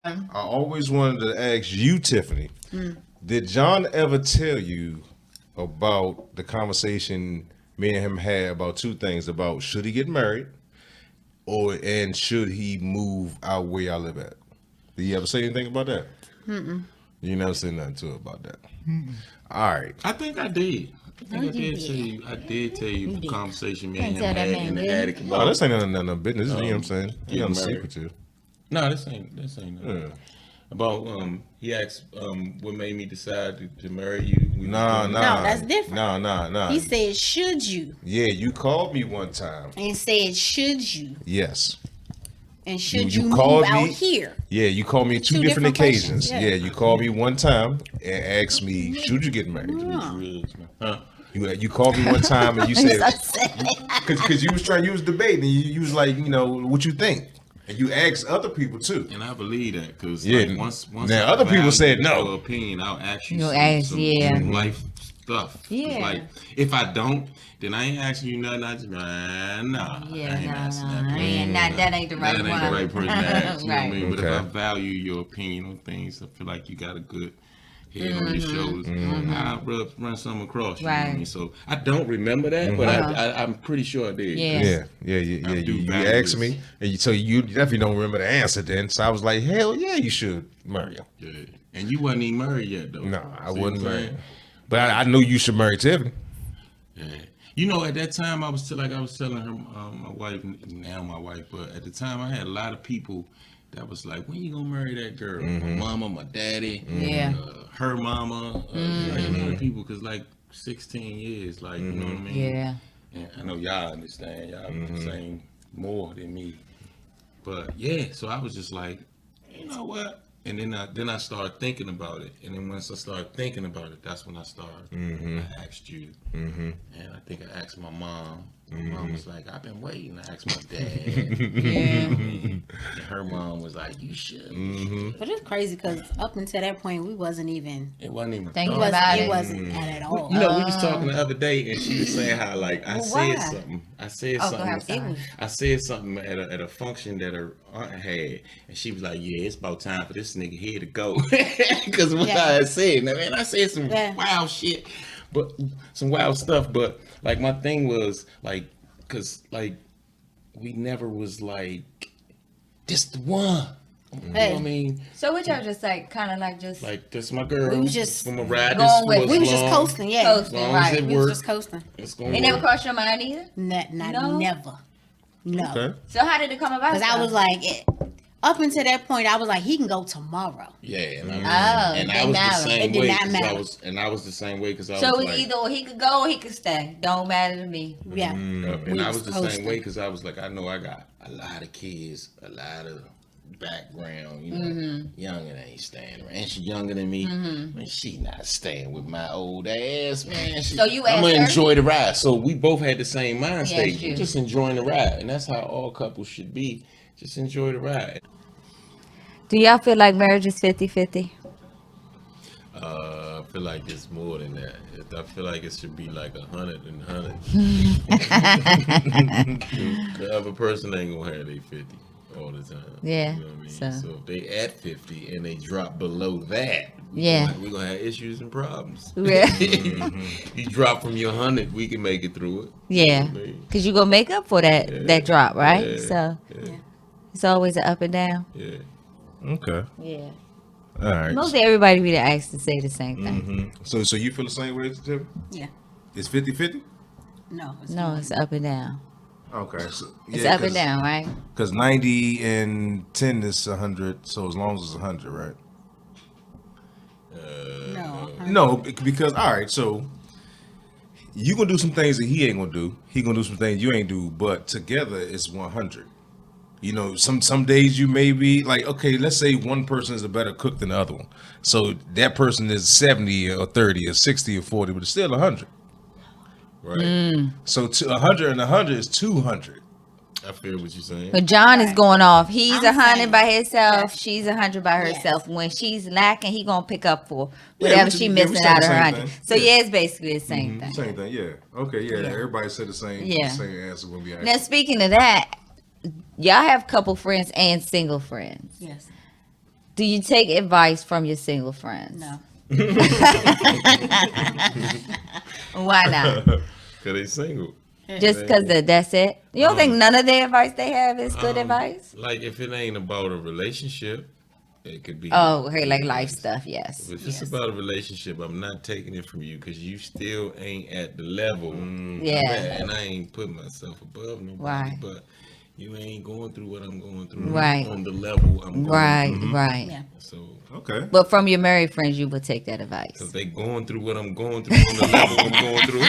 I always wanted to ask you, Tiffany. Did John ever tell you about the conversation me and him had about two things: about should he get married, and should he move out where I live at? Did you ever say anything about that? You never said nothing to her about that. All right. I think I did. I did tell you. I did tell you the conversation me and him had in the attic No, about. this ain't none of business. You know what I'm saying? You got a secret to. No, this ain't. Nothing. About he asked what made me decide to marry you. No, that's different. No. He said, should you? Yeah, you called me one time. And said, should you? Yes. And should You you, called move out me- here? Yeah, you called me two different occasions. questions, yeah. Yeah, you called me one time and asked me, should you get married? Huh? You called me one time and you said, upset. because you was debating, and you was like, what you think? And you asked other people too. And I believe that because once now I other people value said no. your opinion, I'll ask you You'll some, ask, some, yeah. some life stuff. 'Cause, Yeah. like if I don't, then I ain't asking you nothing. I just nah. Yeah, I ain't asking that no. person. That ain't the right That one. ain't the right person to ask. You know what I Right. mean? But if Okay. I value your opinion on things, I feel like you got a good head on your shoulders. I'll run something across you. You know what I mean? Right. So I don't remember that, but I'm pretty sure I did. Yeah. Yeah. I do You value asked this. me, and so you definitely don't remember the answer then. So I was like, hell yeah, you should marry him. Yeah. And you wasn't even married yet, though. No, I See wasn't what I'm married. saying? But I knew you should marry Tiffany. Yeah. You know, at that time, I was telling her, my wife, now my wife, but at the time, I had a lot of people that was like, when you gonna marry that girl? My mama, my daddy, Yeah. her mama, like a lot of people, because like 16 years, like, you know what I mean? Yeah. And I know y'all understand, y'all the same more than me. But yeah, so I was just like, you know what? And then I started thinking about it. And then once I started thinking about it, that's when I started. I asked you. And I think I asked my mom. My mom was like, I've been waiting. I asked my dad. Yeah. And her mom was like, you should. But it's crazy because up until that point, we wasn't even. It wasn't even Thinking thought. about It it. wasn't at all. You know, we was talking the other day, and she was saying how like I Well, said why? something. I said Oh, go ahead, something. sorry. I said something at a function that her aunt had, and she was like, "Yeah, it's about time for this nigga here to go," because what Yeah. I had said. Now, man, I said some Yeah. wild shit, but some wild stuff. But like my thing was like, cause like we never was like, this the one. You know what I mean? So what y'all just like, kind of like just Like this my girl. We was just from a ride. going This with- was We was just long. coasting, yeah. coasting, Long as right? it We was worked, just coasting. it's gonna It never work. crossed your mind either? Not No? never. No. Okay. So how did it come about? Because I was like, up until that point, I was like, he can go tomorrow. Yeah, and Oh, and it I didn't was the matter. same It did way not 'cause I matter. was, and I was the same way because I So was it's like, either he could go or he could stay. Don't matter to me. Yeah. and We I was was the coasting. same way because I was like, I know I got a lot of kids, a lot of background, you know, younger ain't staying around. And she younger than me, man, she not staying with my old ass, man. So you I'm gonna asked her? enjoy the ride. So we both had the same mind Yes, state, you. just enjoying the ride, and that's how all couples should be. Just enjoy the ride. Do y'all feel like marriage is 50-50? I feel like it's more than that. I feel like it should be like 100 and 100. The other person ain't gonna have their 50 all the time. Yeah, You know what I mean? so- So if they at 50 and they drop below that, Yeah. we're gonna have issues and problems. Yeah. You drop from your 100, we can make it through it. Yeah, I mean, because you gonna make up for that drop, right? Yeah. So yeah, it's always an up and down. yeah. Okay. Yeah. All right. Mostly everybody be asked to say the same thing. So you feel the same way, Tiffany? Yeah. It's 50-50? No. It's No, not. it's up and down. Okay. So, It's up and down, right? Because 90 and 10 is 100, so as long as it's 100, right? No. No, because, all right, so you going to do some things that he ain't going to do. He going to do some things you ain't do, but together it's 100. You know, some days you may be like, okay, let's say one person is a better cook than the other one. So that person is 70 or 30 or 60 or 40, but it's still 100. Right? So 100 and 100 is 200. I feel what you're saying. But John is going off. He's I'm 100 saying- by himself. Yes. She's 100 by Yes. herself. When she's lacking, he gonna pick up for Yeah, whatever we she just- yeah, we missing said out the of her same 100. thing. So Yeah. yeah, it's basically the same thing. Same thing, yeah. Okay, yeah. Everybody said the same, Yeah. same answer when we asked. Now speaking of that, y'all have couple friends and single friends. Yes. Do you take advice from your single friends? No. Why not? Cause they single. Just because that's it? You don't think none of the advice they have is good advice? Like if it ain't about a relationship, it could be. Oh, okay, like life stuff, yes. If it's about a relationship, I'm not taking it from you because you still ain't at the level. Yeah. And I ain't putting myself above nobody. Right. But you ain't going through what I'm going through. Right. On the level I'm going Right, through. right. Yeah. So, Okay. But from your married friends, you would take that advice. because they going through what I'm going through on the level I'm going through.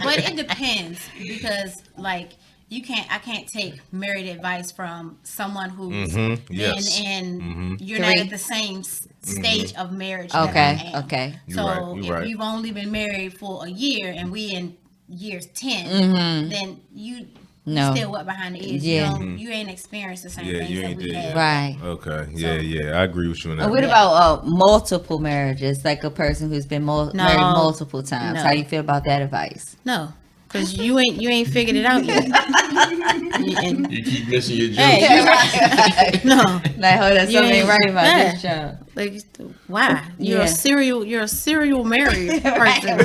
But it depends because like I can't take married advice from someone who's Yes. and you're Three. not at the same stage of marriage. that Okay, I am. okay. So You're right, if you're right. you've only been married for a year and we in years 10, then you No. still wet behind the ears. Yeah. You ain't experienced the same Yeah, things you that ain't we did have. Right. Okay. Yeah. I agree with you on that. What about multiple marriages, like a person who's been married multiple times? No. How do you feel about that advice? No, because you ain't figured it out yet. You keep missing your jokes. Hey, no, Like, hold on, You something ain't- ain't right about yeah. this show. like why? You're Yeah. a serial married person.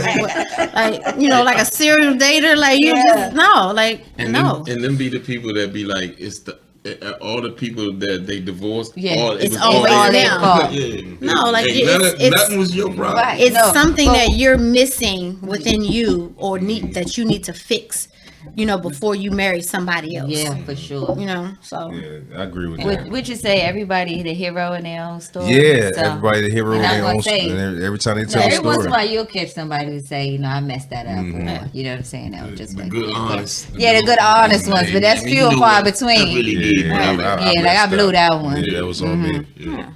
Like like a serial dater. Like you just no, like And no. Them, and them be the people that be like, it's the all the people that they divorced. Yeah. It's was always their them. fault. Yeah. Yeah. No, like, Ain't it's- nothing was your problem. Right. It's No, something but- that you're missing within you or that you need to fix, before you marry somebody else. Yeah, for sure. So Yeah, I agree with that. Would you say everybody the hero in their own story? Yeah, So, everybody the hero in I'm not their gonna own say- story. And every time they No, tell a every once in a story. while you'll catch somebody who say, I messed that up. Or, you know what I'm saying? That was just The like, good honest. yeah, the good honest ones, but that's few and far between. I really did. Yeah, bro. I Yeah, like I messed blew up. that one. Yeah, that was on me. Yeah.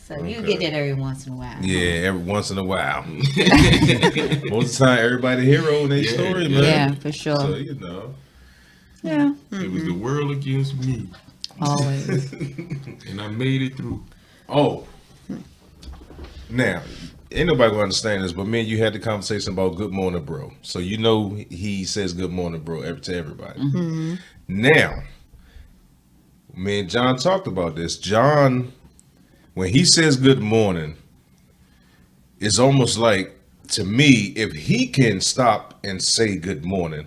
So you get that every once in a while. Yeah, every once in a while. Most of the time, everybody the hero in their story, man. Yeah, for sure. So Yeah, It was the world against me, always. and I made it through. Oh, now ain't nobody gonna understand this, but me and you had the conversation about good morning, bro. So he says good morning, bro, to everybody. Now, me and John talked about this. John, when he says good morning, it's almost like, to me, if he can stop and say good morning,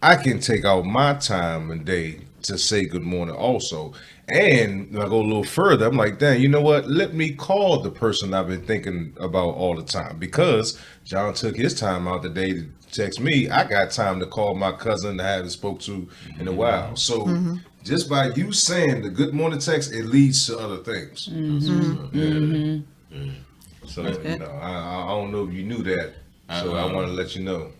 I can take out my time and day to say good morning also. And I go a little further. I'm like, dang, you know what? Let me call the person I've been thinking about all the time, because John took his time out today to text me. I got time to call my cousin that I haven't spoke to in a while. So just by you saying the good morning text, it leads to other things. So I don't know if you knew that. So I want to let you know.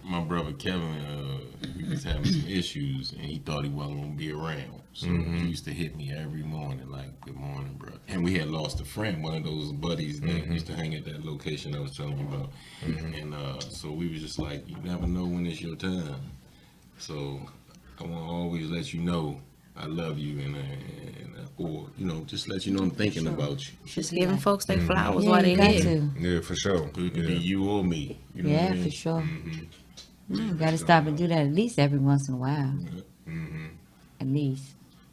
My brother Kevin, he was having some issues, and he thought he wasn't gonna be around. So he used to hit me every morning, like, "Good morning, bro." And we had lost a friend, one of those buddies that used to hang at that location I was telling you about. And so we was just like, you never know when it's your time. So I want to always let you know I love you, or just let you know I'm thinking about you. just giving folks their flowers Yeah, while you they got here. to. Yeah, for sure. It could be you or me. You know what I Yeah, mean? for sure. You got to stop and do that at least every once in a while. At least.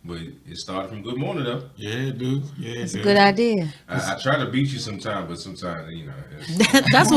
But it started from good morning, though. Yeah, dude. Yeah, It's a good idea. I try to beat you sometimes, but sometimes, it's, That's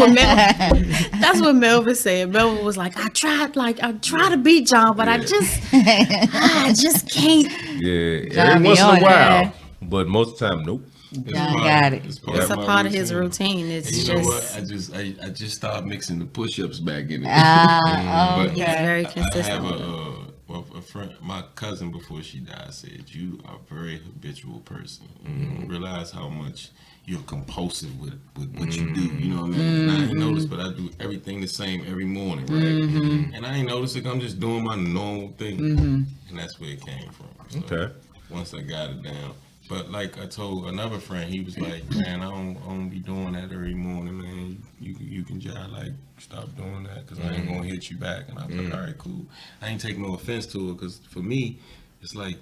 what Melvin said. Melvin was like, I try to beat John, but I just can't. yeah, John every be once in on a while. that. But most of the time, nope. John got it. It's It's a my part of his routine. It's And you know what? just I just started mixing the push-ups back in it. Ah, But he's okay. very I consistent. have with it. a friend, my cousin before she died said, "You are a very habitual person. You don't realize how much you're compulsive with what you do. You know what I mean? And I ain't noticed, but I do everything the same every morning, right? And I ain't noticed it. I'm just doing my normal thing, and that's where it came from. So Okay. Once I got it down. But like I told another friend, he was like, "Man, I don't be doing that every morning, man. You can just like stop doing that, because I ain't gonna hit you back." And I was like, "All right, cool." I ain't taking no offense to it, because for me, it's like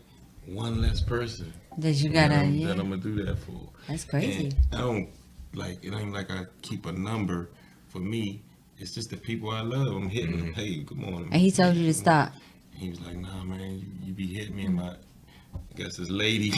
one less person That you that got to, I'm yeah. gonna do that for. That's crazy. And I don't like it. Ain't like I keep a number. For me, it's just the people I love. I'm hitting them. Hey, good morning. And he told you to stop. He was like, "Nah, man, you be hitting me in my." guess this lady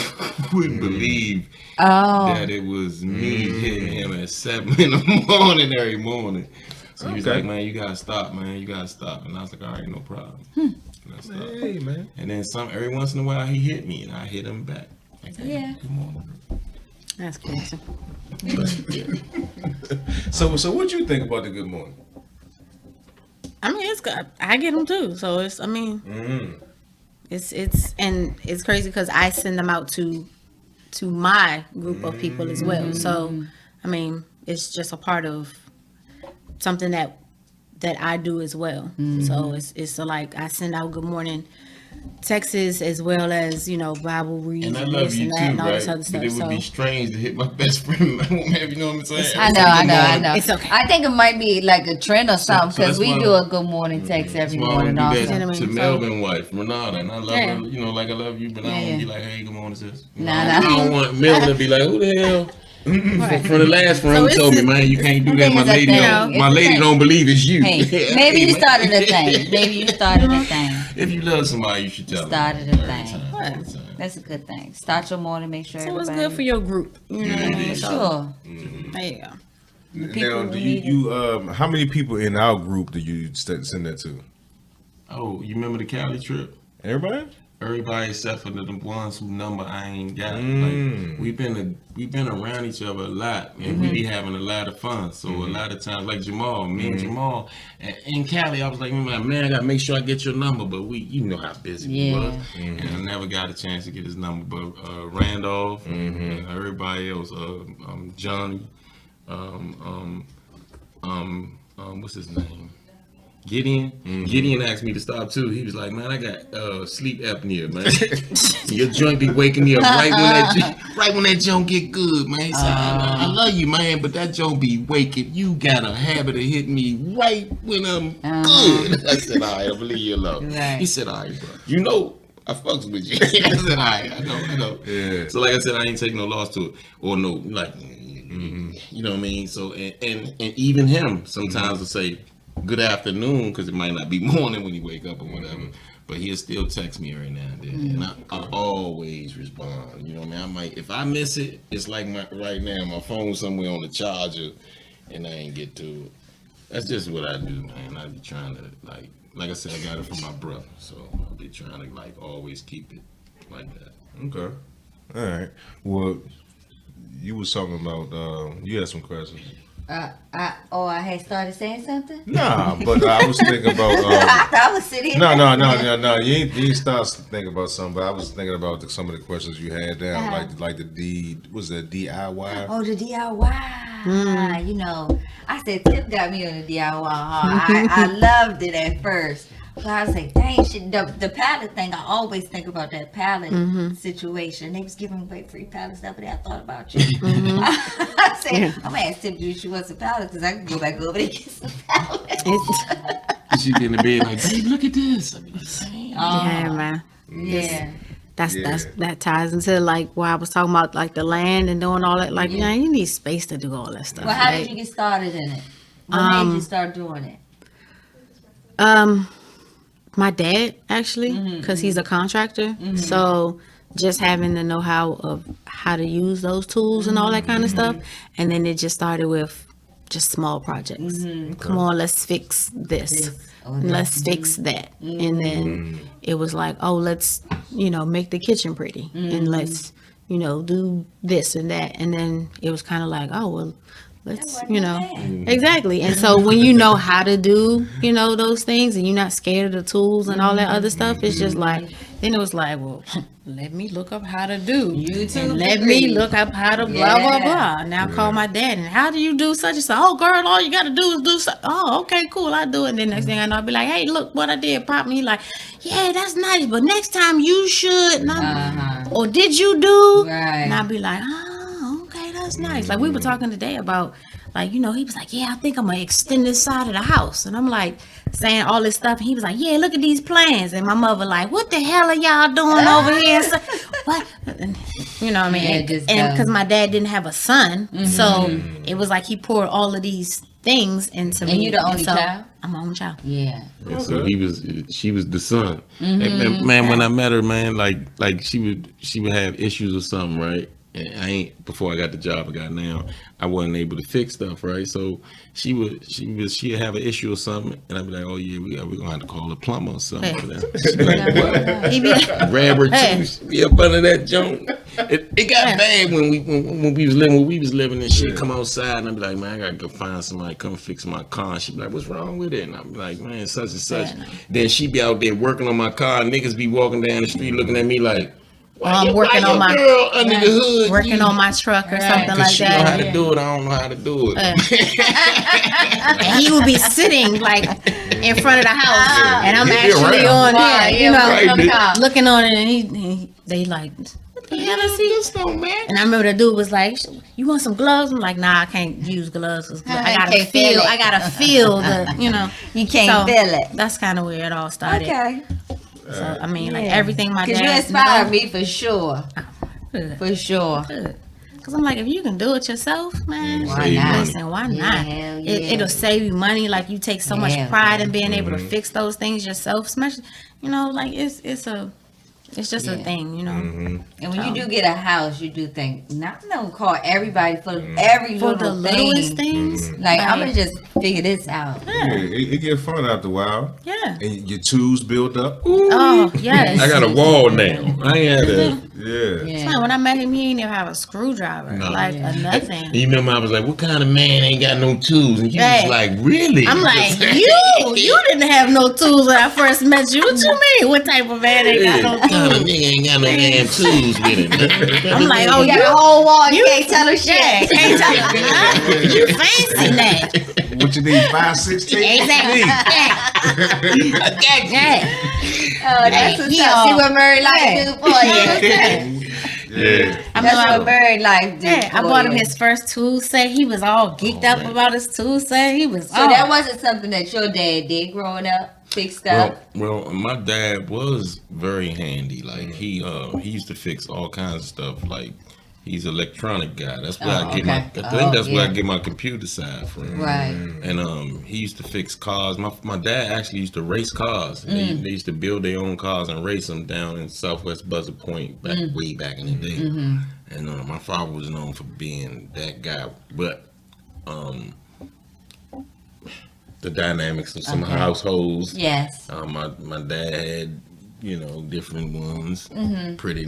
wouldn't believe Oh. that it was me hitting him at 7 in the morning every morning. So he was like, man, you gotta stop, man. You gotta stop. And I was like, all right, no problem. And I stopped. Hey, man. And then every once in a while he hit me and I hit him back. Like, hey, Yeah. good morning. That's crazy. So what you think about the good morning? I mean, it's good. I get them too. So it's, I mean, it's crazy because I send them out to my group of people as well. So, I mean, it's just a part of something that I do as well. So it's like I send out good morning texts as well as, you know, Bible reads And I and love this you and that too, and all this right? other stuff. But it would So be strange to hit my best friend. You know what I'm saying? I know. It's okay. I think it might be like a trend or something so because that's we why- do a good morning text every That's why I morning would do also. that You know what I to mean? Melvin wife, Renata, and I love Yeah. her, you know, like I love you, but I don't Yeah. be like, hey, good morning, sis. You Nah, know, nah. I don't want Melvin to be like, who the hell? Right. From the last friend So who told me, it's- man, you can't do I that. think My it's a lady, thing. don't, It's my a lady thing. don't believe it's you. Hey, maybe you man. started a thing. Maybe you started a thing. If you love somebody, you should tell them. Started a Every thing. time, Right. every time. That's a good thing. Start your morning, make sure So it's everybody. good for your group. You know what I mean? So, Sure. there you go. Now, do you how many people in our group do you send that to? Oh, you remember the Cali trip? Everybody? Everybody except for the ones who number I ain't got. Mm. Like we've been around each other a lot, and we be having a lot of fun. So a lot of times, like Jamal, me and Jamal, and in Cali, I was like, man, I gotta make sure I get your number. But you know how busy we Yeah. was, and I never got a chance to get his number. But Randolph and everybody else, Johnny, what's his name? Gideon. Gideon asked me to stop too. He was like, man, I got sleep apnea, man. Your joint be waking me up right when that joint get good, man. He said, I love you, man, but that joint be waking. You got a habit of hitting me right when I'm good. I said, all right, I believe you love. Right. He said, all right, bro. You know I fucks with you. I said, all right, I know. Yeah. So like I said, I ain't taking no loss to it. Or no, like, you know what I mean? So, and even him sometimes will say, good afternoon, because it might not be morning when he wake up or whatever, but he'll still text me every now and then, and I always respond. You know what I mean? If I miss it, it's like right now, my phone's somewhere on the charger, and I ain't get to it. That's just what I do, man. I be trying to like I said, I got it from my brother, so I be trying to like always keep it like that. Okay. All right. Well, you was talking about you had some questions. I had started saying something. Nah, but I was thinking about. I thought I was sitting. No. You ain't start thinking about something, but I was thinking about some of the questions you had down, like the DIY. Oh, the DIY. You know, I said Tip got me on the DIY. I loved it at first. So I was like, dang, shit, the pallet thing, I always think about that pallet situation. They was giving away free pallets the other day. I thought about you. I said, I'm going to ask Tip if she wants a pallet because I can go back over there and get some pallets. She be in the bed like, babe, look at this. I be like, dang. Yeah, man. Yeah. That ties into like why I was talking about like the land and doing all that. Like, you need space to do all that stuff. Well, how right? did you get started in it? What made you start doing it? My dad actually, because he's a contractor. So just having the know-how of how to use those tools and all that kind of stuff. And then it just started with just small projects. Come on, let's fix this. Let's fix that. And then it was like, oh, let's, make the kitchen pretty. And let's, do this and that. And then it was kind of like, oh, well, let's, exactly. And so when you know how to do, those things and you're not scared of the tools and all that other stuff, it's just like, then it was like, well, let me look up how to do. YouTube And let degree. me look up how to blah, blah, blah. Now call my dad and how do you do such and such? Oh, girl, all you got to do is do something. Oh, okay, cool. I do it. And then next thing I know, I'll be like, hey, look what I did. Pop me like, yeah, that's nice. But next time you should. And or did you do? Right. And I'll be like, oh, okay, that's nice. Like we were talking today about, like, he was like, yeah, I think I'm going to extend this side of the house. And I'm like saying all this stuff. And he was like, yeah, look at these plans. And my mother like, what the hell are y'all doing over here? And so, what? And, you know what I mean? Yeah, And because my dad didn't have a son. So it was like he poured all of these things into me. And you the only so child? I'm my own child. Yeah. And so she was the son. And man, when I met her, man, like she would have issues or something, right? And before I got the job I got now, I wasn't able to fix stuff, right? So she'd have an issue or something, and I'd be like, oh yeah, we're gonna have to call a plumber or something. Hey. She'd be like, what? He be like, Grab her Hey. tooth, be up under that junk. It got bad when we was living where we was living, and she'd come outside, and I'd be like, man, I gotta go find somebody come fix my car. And she'd be like, what's wrong with it? And I'd be like, man, such and such. Then she'd be out there working on my car. Niggas be walking down the street looking at me like, I'm working on my girl under the hood, working on my truck or something like she know how that. to do it. I don't know how to do it. And he would be sitting like in front of the house, and I'm He'd be actually around. on here, you know, Right, looking on it, and they like, what the hell is he? This don't matter. And I remember the dude was like, "You want some gloves?" I'm like, "Nah, I can't use gloves. 'Cause I gotta Can't feel feel. it. I gotta feel the, you know." You can't feel it. That's kind of where it all started. Okay. So I mean, like everything my dad. Because you inspired me for sure. Good. For sure. Good. Cause I'm like, if you can do it yourself, man, Why not? listen, why Yeah, not? hell yeah. It'll save you money. Like you take so much Yeah, pride in being able to fix those things yourself. Especially, you know, like it's just a Yeah. thing, you know. And when you do get a house, you do think, not gonna call everybody for every For the little littlest thing. things, Like, I'm gonna just figure this out. Yeah, it get fun after a while. Yeah. And your tools build up. Oh yes. I got a wall now. I ain't had a. Yeah. Yeah. Man, when I met him, he didn't even have a screwdriver, No. like a nothing. You remember I was like, what kind of man ain't got no tools? And you Hey. was like, really? I'm like, you didn't have no tools when I first met you. What you mean? What type of man ain't got no What kind of tools? nigga ain't got no damn tools with him? I'm like, oh, You got you a whole wall, you can't tell her yeah, shit. can't tell her. You fancy that. What you need, 5'16"? Exactly. Yeah. Yeah. Oh, that's what's up. See what married life do for you. Yeah. I That's remember what married life do I for bought him you. his first tool set. He was all geeked up about his tool set. He was So that wasn't something that your dad did growing up? Fix stuff? Well, my dad was very handy. Like he used to fix all kinds of stuff. Like he's an electronic guy. That's where I get okay. my. I think that's where I yeah. get my computer side from. Right. And he used to fix cars. My dad actually used to race cars. They used to build their own cars and race them down in Southwest Buzzard Point way back in the day. And my father was known for being that guy. But the dynamics of some households. Yes. My dad had, different ones. Pretty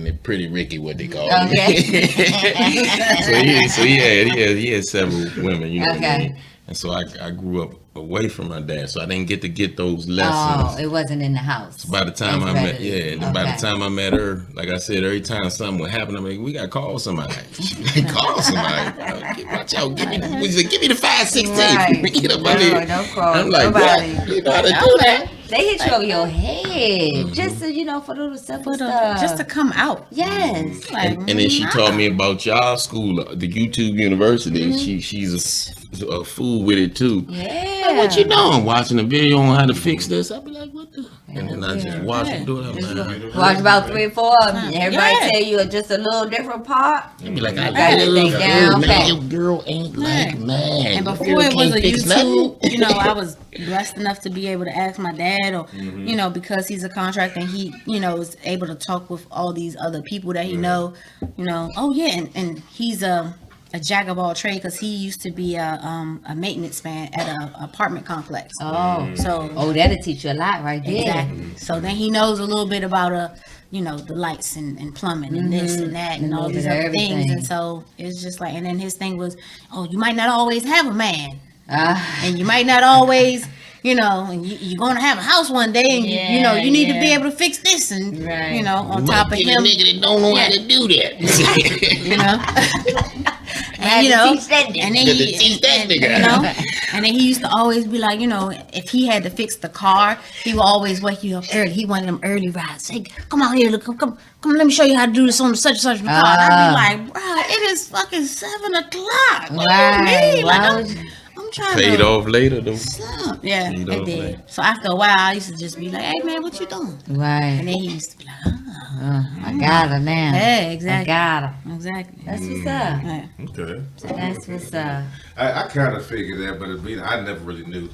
Ricky, what they call Okay. it. so he had several women, you know what I Okay. mean? And so I grew up away from my dad, so I didn't get to get those Oh, lessons. it wasn't in the house. By the time It's I met, readily- and by the okay. time I met her, like I said, every time something would happen, I'm like, we gotta call somebody. Call somebody. Watch out, give me the 516. Right. Get up No, out here. don't call I'm like, nobody. what? You know how to do that? They hit you over your head just to, for little simple stuff. just to come out. Yes. Like, And then she nah. taught me about y'all school, the YouTube University. She's a fool with it too. Yeah. Like, what you doing? Watching a video on how to fix this? I'll be like, what the? And then I just watch her do it. I'm like, Watch about 3 or 4 of them. Everybody Yeah. tell you just a little different part. I be like, I got everything down man, pat. your girl ain't like man. And Your before girl it was can't a fix YouTube, nothing. I was blessed enough to be able to ask my dad, or because he's a contractor and he, is able to talk with all these other people that he know. Oh yeah, and he's a jack of all trades because he used to be a maintenance man at an apartment complex. Oh. So That'll teach you a lot right there. exactly. So then he knows a little bit about the lights and plumbing and this and that and A all little these bit of other things. everything. And so it's just like, and then his thing was, oh, you might not always have a man. And you might not always, and you're going to have a house one day, and you need to be able to fix this, and Right. on top of Get him, a nigga that don't know how to do that. and teach that nigga. and then Gotta teach that nigga. and then he used to always be like, if he had to fix the car, he would always wake you up early. He wanted them early rides. Say, come out here, look, come, let me show you how to do this on the such and such car. And I'd be like, bro, it is fucking 7:00. What do you Right. mean? Like, Why I'm would you- trying trying Paid to off later though. Stop. Yeah, Paid it off did. later. So after a while, I used to just be like, "Hey man, what you doing?" And Right. then he used to be like, I got her now. "Hey, I exactly, got her. exactly." That's what's up. Yeah. Okay. That's what's up. I kind of figured that, but I never really knew.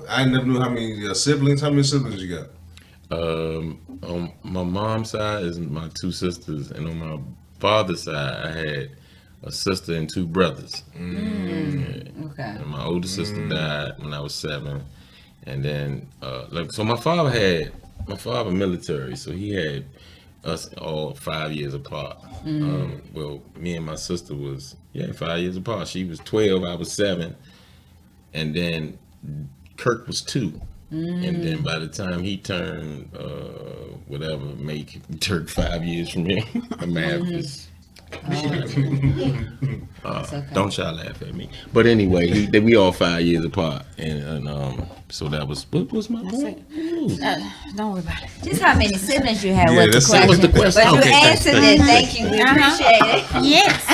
I never knew how many siblings. How many siblings you got? On my mom's side is my 2 sisters, and on my father's side, I had a sister and 2 brothers. Okay. And my older sister died when I was 7, and then so my father military, so he had us all 5 years apart. Well, me and my sister was 5 years apart. She was 12, I was 7, and then Kirk was 2. And then by the time he turned whatever, make Turk 5 years from him, the math is. Don't y'all laugh at me. But anyway, we all 5 years apart, and so that was what was my point? Don't worry about it. Just how many siblings you have? Yeah, What's that the was question? the question. But you Okay, thanks, answered it. Thank you. We appreciate it. Yes.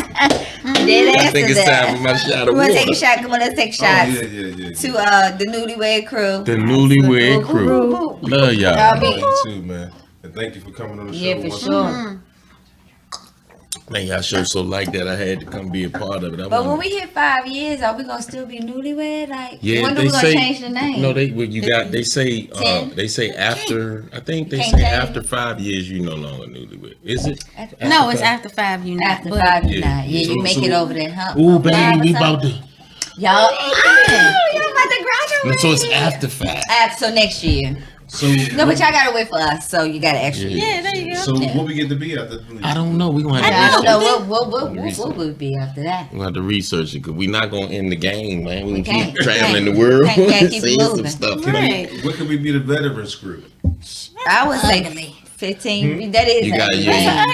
You did I answer think it's that. time for my shot of You want to take a water. shot? Come on, let's take Oh, shots. yeah. To the newlywed crew. The newlywed Woo, crew. woo, woo. Love Y'all y'all. be- Love you too, man. And thank you for coming on the show. Yeah, for once sure. again. Man, y'all sure so like that. I had to come be a part of it. But when we hit 5 years, are we gonna still be newlywed? Like, Yeah, when do they we gonna say change the name? no. They say 10? they say after. I think they Can't say change after 5 years you no longer newlywed. Is it? No, it's after 5. You not. After But 5 years, Yeah. yeah, you make So- it over that hump. Ooh, hump five baby, we or about something. to. Y'all about to graduate. So it's after 5. So next year. So No, but y'all gotta wait for us, so you got an extra year. yeah, there you go. So what we get to be after? I don't know. We gonna I have to don't research. know what would be after that. We gonna have to research it because we're not gonna end the game, man. We can't. keep traveling the world, Can't keep seeing some moving. stuff. Right. What could we be the veterans group? I would say 15. That is. You got ugly. yeah.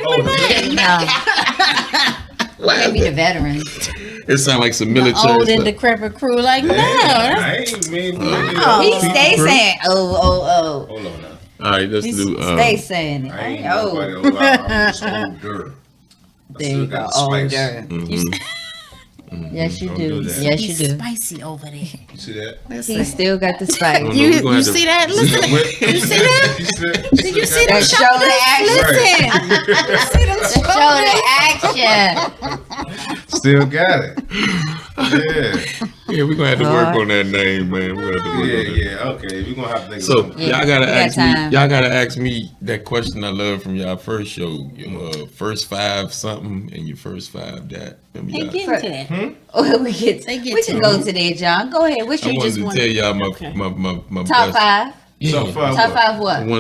No. Can't be the veterans. It sounds like some The military old and stuff. decrepit crew, like, no. I ain't man. He stay saying, oh. Hold on now. All right, let's do. Stay saying it. I ain't Oh. nobody old. I'm just older. I There still you got go. the spice. Older. Yes, you Don't do. do that. Yes, you He's do. spicy over there. You see that? He still got the spice. Oh, no, You, we gonna you have to- see that? Listen. You see that? Did you see That that? shoulder action. Listen. Still got it. Yeah. Yeah, we're gonna have to work on that name, man. We're gonna have to work on that. Yeah. Okay. We're gonna have to think So about it. y'all gotta we got ask time. me. Y'all gotta ask me that question I love from y'all first show. Your first 5 something and your first 5 that. Remember They y'all? get into that. Oh, They get we can to go to there, John. Go ahead. What's I your wanted just to want- tell y'all my Okay. my top best. 5? Yeah. Top 5. Top what? 5 what? I wanted